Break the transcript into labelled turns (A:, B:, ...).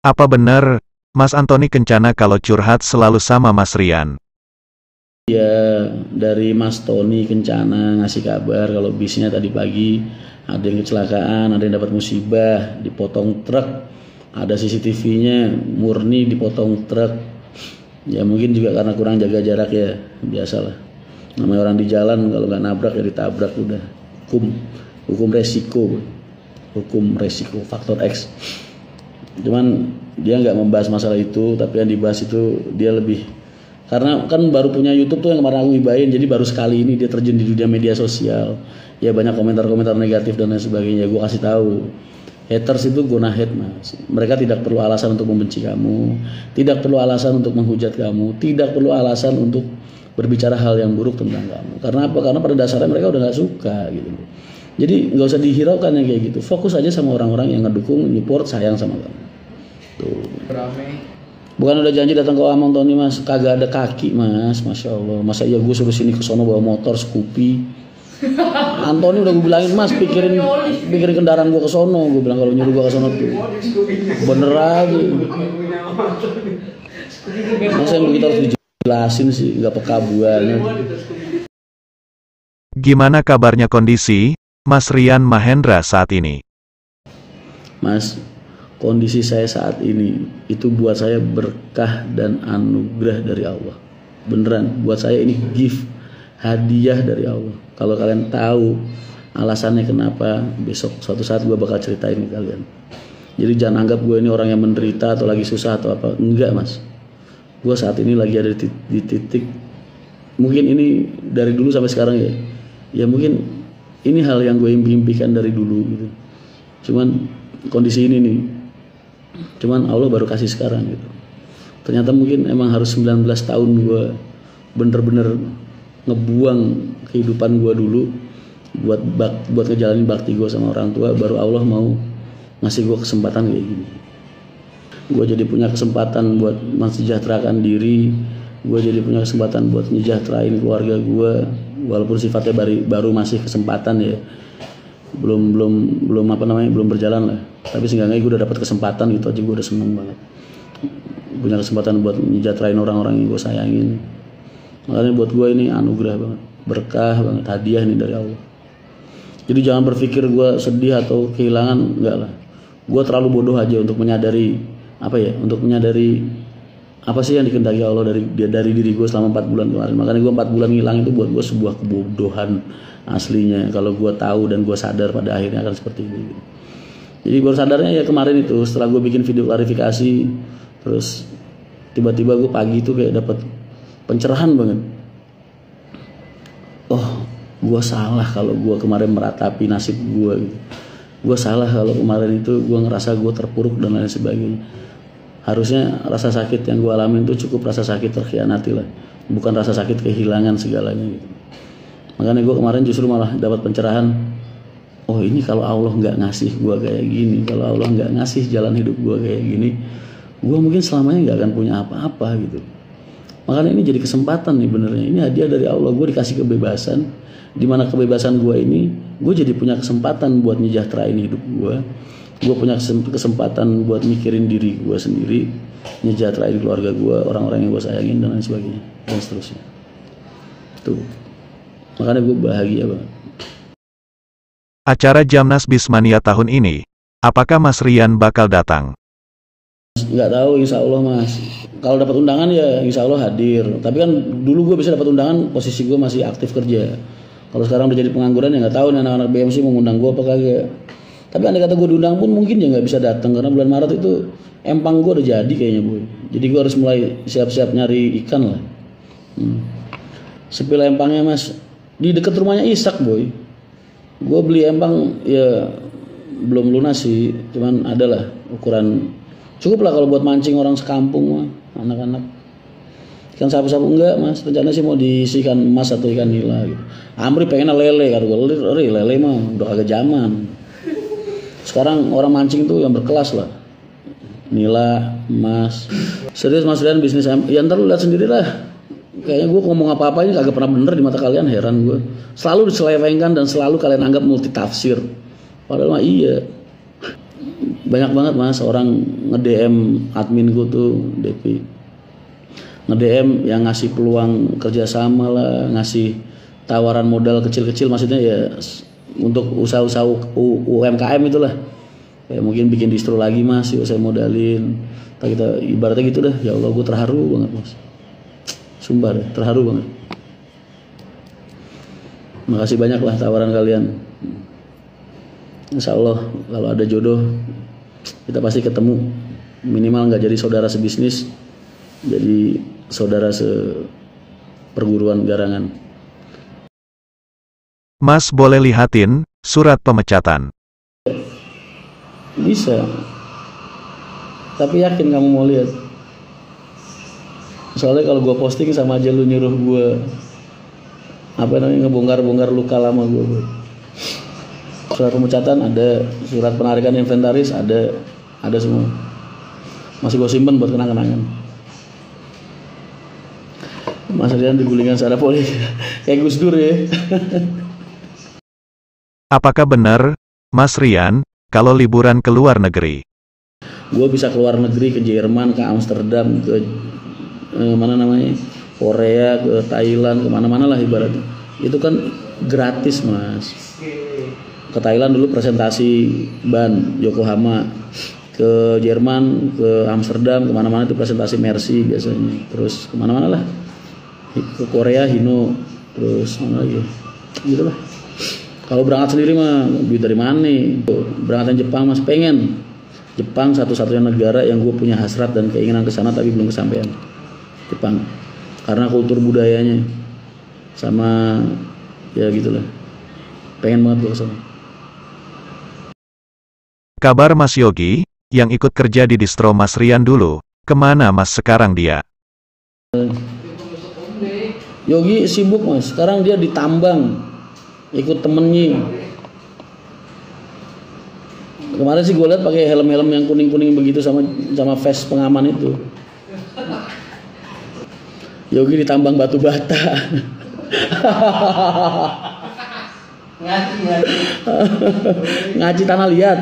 A: Apa benar, Mas Antoni Kencana kalau curhat selalu sama Mas Rian?
B: Ya, dari Mas Tony Kencana ngasih kabar kalau bisnya tadi pagi ada yang kecelakaan, ada yang dapat musibah, dipotong truk, ada CCTV-nya murni dipotong truk. Ya mungkin juga karena kurang jaga jarak ya, biasalah. Namanya orang di jalan kalau nggak nabrak ya ditabrak udah. Hukum resiko faktor X. Cuman dia nggak membahas masalah itu, tapi yang dibahas itu dia lebih karena kan baru punya YouTube tuh yang kemarin aku gibahin, jadi baru sekali ini dia terjun di dunia media sosial. Ya banyak komentar-komentar negatif dan lain sebagainya. Gue kasih tahu, haters itu gonna hate mas. Mereka tidak perlu alasan untuk membenci kamu, tidak perlu alasan untuk menghujat kamu, tidak perlu alasan untuk berbicara hal yang buruk tentang kamu. Karena apa? Karena pada dasarnya mereka udah nggak suka gitu. Jadi nggak usah dihiraukan yang kayak gitu. Fokus aja sama orang-orang yang ngedukung, support, sayang sama kamu. Tuh. Bukan udah janji datang ke Amang Tony mas, kagak ada kaki mas, masya Allah. Masa iya gue suruh sini ke sono bawa motor Scoopy. Antoni udah gue bilangin mas, pikirin kendaraan gue ke sono. Gue bilang kalau nyuruh gue ke sono tuh bener aja. Masa yang begitu harus dijelasin sih, nggak peka buahnya.
A: Gimana kabarnya kondisi Mas Rian Mahendra saat ini?
B: Mas, kondisi saya saat ini itu buat saya berkah dan anugerah dari Allah. Beneran, buat saya ini gift, hadiah dari Allah. Kalau kalian tahu alasannya kenapa, besok suatu saat gue bakal ceritain ke kalian. Jadi jangan anggap gue ini orang yang menderita atau lagi susah atau apa. Enggak mas, gue saat ini lagi ada di titik, mungkin ini dari dulu sampai sekarang ya. Ya mungkin ini hal yang gue impikan dari dulu gitu. Cuman kondisi ini nih, cuman Allah baru kasih sekarang gitu. Ternyata mungkin emang harus 19 tahun gue bener-bener ngebuang kehidupan gue dulu buat ngejalanin bakti gue sama orang tua, baru Allah mau ngasih gue kesempatan kayak gini. Gue jadi punya kesempatan buat mensejahterakan diri, gue jadi punya kesempatan buat nyejahterain keluarga gue, walaupun sifatnya baru masih kesempatan ya, belum apa namanya, belum berjalan lah. Tapi seenggaknya gue udah dapat kesempatan gitu aja, gue udah seneng banget. Punya kesempatan buat menyejahterain orang-orang yang gue sayangin. Makanya buat gue ini anugerah banget, berkah banget, hadiah nih dari Allah. Jadi jangan berpikir gue sedih atau kehilangan, enggak lah. Gue terlalu bodoh aja untuk menyadari apa sih yang dikehendaki Allah dari diri gue selama 4 bulan kemarin. Makanya gue 4 bulan ngilang itu buat gue sebuah kebodohan aslinya. Kalau gue tahu dan gue sadar pada akhirnya akan seperti ini. Jadi baru sadarnya ya kemarin itu, setelah gue bikin video klarifikasi, terus tiba-tiba gue pagi itu kayak dapat pencerahan banget. Oh, gue salah kalau gue kemarin meratapi nasib gue gitu. Gue salah kalau kemarin itu gue ngerasa gue terpuruk dan lain sebagainya. Harusnya rasa sakit yang gue alamin itu cukup rasa sakit terkhianati lah, bukan rasa sakit kehilangan segalanya gitu. Makanya gue kemarin justru malah dapat pencerahan. Oh ini kalau Allah nggak ngasih gue kayak gini, kalau Allah nggak ngasih jalan hidup gue kayak gini, gue mungkin selamanya nggak akan punya apa-apa gitu. Makanya ini jadi kesempatan nih benernya, ini hadiah dari Allah. Gue dikasih kebebasan, dimana kebebasan gue ini, gue jadi punya kesempatan buat nyejahterain hidup gue. Gue punya kesempatan buat mikirin diri gue sendiri, nyejahterain keluarga gue, orang-orang yang gue sayangin dan lain sebagainya, dan seterusnya. Tuh, makanya gue bahagia banget.
A: Acara Jamnas Bismania tahun ini, apakah Mas Rian bakal datang?
B: Nggak tahu, insya Allah mas. Kalau dapat undangan ya insya Allah hadir. Tapi kan dulu gue bisa dapat undangan, posisi gue masih aktif kerja. Kalau sekarang udah jadi pengangguran ya nggak tahu nih anak-anak BMC mau ngundang gue apa kagak. Tapi andai kata gue diundang pun mungkin ya nggak bisa datang karena bulan Maret itu empang gue udah jadi kayaknya boy. Jadi gue harus mulai siap-siap nyari ikan lah. Sepil empangnya mas di dekat rumahnya Ishak boy. Gue beli empang ya belum lunas sih, cuman adalah ukuran cukup lah kalau buat mancing orang sekampung mah, anak-anak. Ikan sapu-sapu enggak mas, rencana sih mau diisi ikan emas atau ikan nila gitu. Amri pengennya lele, kata gue lele mah udah kagak zaman. Sekarang orang mancing tuh yang berkelas lah, nila, emas. Serius mas Rian bisnis ya ntar lu lihat sendiri lah. Kayaknya gue ngomong apa-apa ini kagak pernah bener di mata kalian, heran gue. Selalu diselewengkan dan selalu kalian anggap multi tafsir. Padahal mah iya. banyak banget mas orang nge-DM adminku tuh DP, nge-DM yang ngasih peluang kerjasama lah, ngasih tawaran modal kecil-kecil, maksudnya ya untuk usaha-usaha UMKM itulah, kayak mungkin bikin distro lagi mas, yuk saya modalin. Kita ibaratnya gitu dah. Ya Allah, gue terharu banget mas, sumpah deh, terharu banget. Makasih banyak lah tawaran kalian. Insya Allah kalau ada jodoh kita pasti ketemu, minimal nggak jadi saudara sebisnis, jadi saudara seperguruan garangan.
A: Mas boleh lihatin surat pemecatan.
B: Bisa, tapi yakin kamu mau lihat? Soalnya kalau gue posting sama aja lu nyuruh gue ngebongkar-bongkar luka lama gue. Surat pemecatan ada, surat penarikan inventaris ada semua. Masih gue simpen buat kenang-kenangan. Mas Rian digulingkan secara polisi kayak Gus Dur ya.
A: Apakah benar, Mas Rian, kalau liburan ke luar negeri?
B: Gue bisa keluar negeri, ke Jerman, ke Amsterdam, ke Korea, ke Thailand, kemana-mana lah ibaratnya. Itu kan gratis mas. Ke Thailand dulu presentasi ban Yokohama, ke Jerman, ke Amsterdam, kemana-mana itu presentasi Mercy biasanya. Terus kemana-mana lah. Ke Korea Hino, terus mana lagi? Gitu lah. Kalau berangkat sendiri mah duit dari mana nih? Berangkatan Jepang mas, pengen. Jepang satu-satunya negara yang gue punya hasrat dan keinginan ke sana tapi belum kesampaian. Jepang, karena kultur budayanya sama ya gitulah. Pengen banget gue ke sana.
A: Kabar Mas Yogi, yang ikut kerja di distro Mas Rian dulu, kemana Mas sekarang dia?
B: Yogi sibuk mas, sekarang dia di tambang, ikut temennya. Kemarin sih gue lihat pakai helm-helm yang kuning-kuning begitu sama vest pengaman itu. Yogi di tambang batu bata. Ngaji tanah liat.